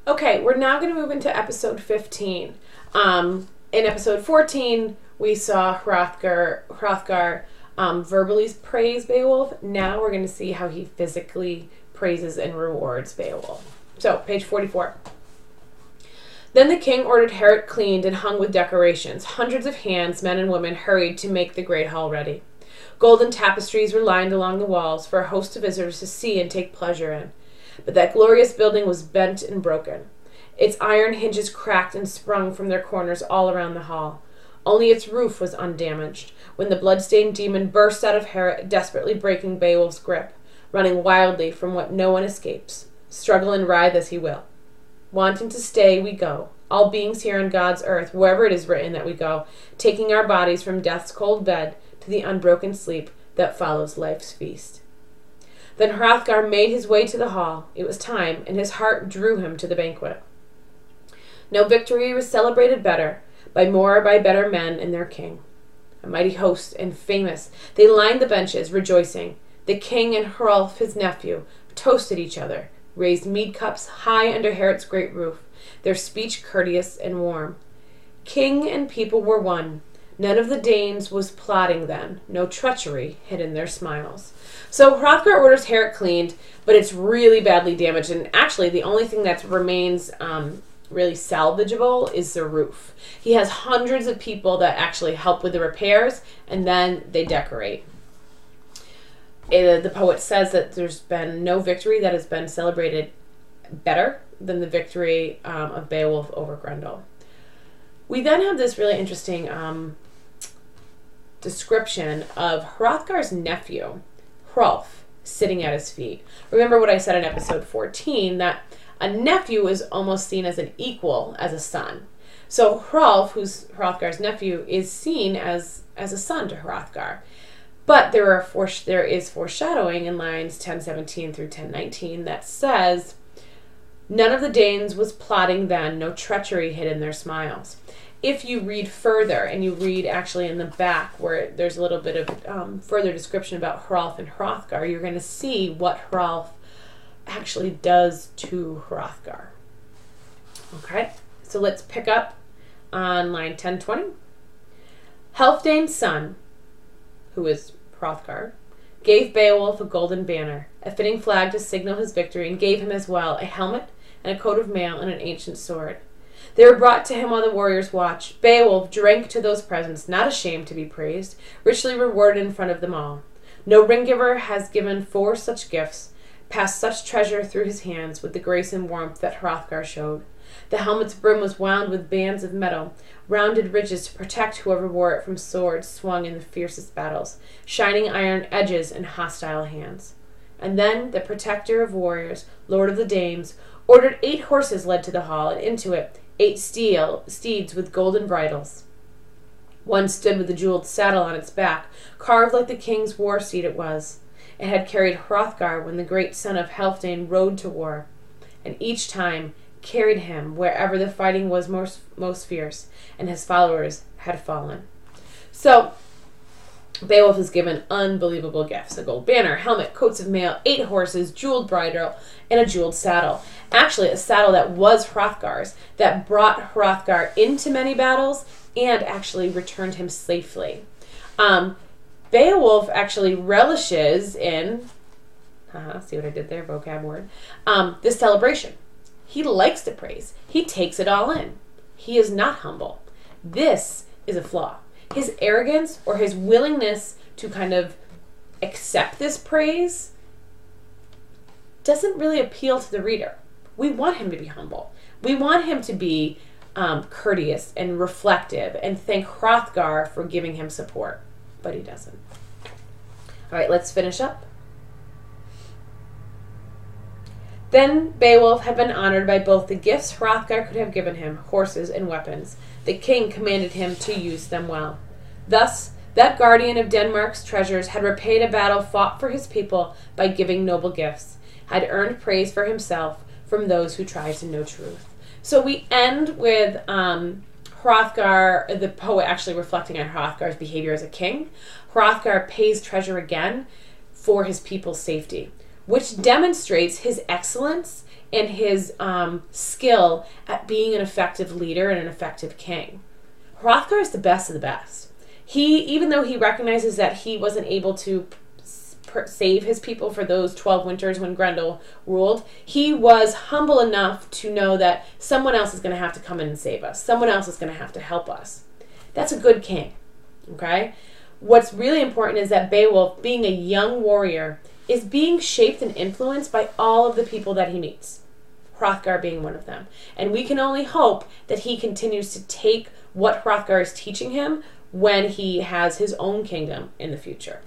Okay, we're now going to move into episode 15. In episode 14, we saw Hrothgar verbally praise Beowulf. Now we're going to see how he physically praises and rewards Beowulf. So, page 44. Then the king ordered Heorot cleaned and hung with decorations. Hundreds of hands, men and women, hurried to make the great hall ready. Golden tapestries were lined along the walls for a host of visitors to see and take pleasure in. But that glorious building was bent and broken. Its iron hinges cracked and sprung from their corners all around the hall. Only its roof was undamaged, when the blood-stained demon burst out of Heorot, desperately breaking Beowulf's grip, running wildly from what no one escapes. Struggle and writhe as he will. Wanting to stay, we go, all beings here on God's earth, wherever it is written that we go, taking our bodies from death's cold bed to the unbroken sleep that follows life's feast. Then Hrothgar made his way to the hall. It was time, and his heart drew him to the banquet. No victory was celebrated better, by more or by better men and their king. A mighty host and famous, they lined the benches, rejoicing. The king and Hrolf, his nephew, toasted each other, raised mead cups high under Heorot's great roof, their speech courteous and warm. King and people were one. None of the Danes was plotting then, no treachery hid in their smiles. So Hrothgar orders Heorot cleaned, but it's really badly damaged, and actually the only thing that remains really salvageable is the roof. He has hundreds of people that actually help with the repairs, and then they decorate. The poet says that there's been no victory that has been celebrated better than the victory of Beowulf over Grendel. We then have this really interesting description of Hrothgar's nephew, Hrolf, sitting at his feet. Remember what I said in episode 14, that a nephew is almost seen as an equal as a son. So Hrolf, who's Hrothgar's nephew, is seen as a son to Hrothgar. But there is foreshadowing in lines 10:17 through 10:19 that says, none of the Danes was plotting then, no treachery hid in their smiles. If you read further, and you read actually in the back where there's a little bit of further description about Hrolf and Hrothgar, you're going to see what Hrolf actually does to Hrothgar. Okay, so let's pick up on line 10:20. Healfdane's son, who is Hrothgar, gave Beowulf a golden banner, a fitting flag to signal his victory, and gave him as well a helmet and a coat of mail and an ancient sword. They were brought to him while the warriors watched. Beowulf drank to those presents, not ashamed to be praised, richly rewarded in front of them all. No ring-giver has given 4 such gifts, passed such treasure through his hands with the grace and warmth that Hrothgar showed. The helmet's brim was wound with bands of metal, rounded ridges to protect whoever wore it from swords swung in the fiercest battles, shining iron edges in hostile hands. And then the protector of warriors, lord of the Danes, ordered 8 horses led to the hall, and into it 8 steeds with golden bridles. One stood with a jeweled saddle on its back, carved like the king's war steed it was. It had carried Hrothgar when the great son of Healfdene rode to war, and each time carried him wherever the fighting was most fierce, and his followers had fallen. So Beowulf is given unbelievable gifts: a gold banner, helmet, coats of mail, 8 horses, jeweled bridle, and a jeweled saddle. Actually, a saddle that was Hrothgar's, that brought Hrothgar into many battles and actually returned him safely. Beowulf actually relishes in, see what I did there, vocab word, this celebration. He likes to praise. He takes it all in. He is not humble. This is a flaw. His arrogance or his willingness to kind of accept this praise doesn't really appeal to the reader. We want him to be humble. We want him to be courteous and reflective and thank Hrothgar for giving him support. But he doesn't. All right, let's finish up. Then Beowulf had been honored by both the gifts Hrothgar could have given him, horses and weapons. The king commanded him to use them well. Thus, that guardian of Denmark's treasures had repaid a battle fought for his people by giving noble gifts, had earned praise for himself from those who try to know truth. So we end with Hrothgar, the poet actually reflecting on Hrothgar's behavior as a king. Hrothgar pays treasure again for his people's safety, which demonstrates his excellence and his skill at being an effective leader and an effective king. Hrothgar is the best of the best. Even though he recognizes that he wasn't able to save his people for those 12 winters when Grendel ruled, he was humble enough to know that someone else is going to have to come in and save us. Someone else is going to have to help us. That's a good king. Okay? What's really important is that Beowulf, being a young warrior, is being shaped and influenced by all of the people that he meets. Hrothgar being one of them. And we can only hope that he continues to take what Hrothgar is teaching him when he has his own kingdom in the future.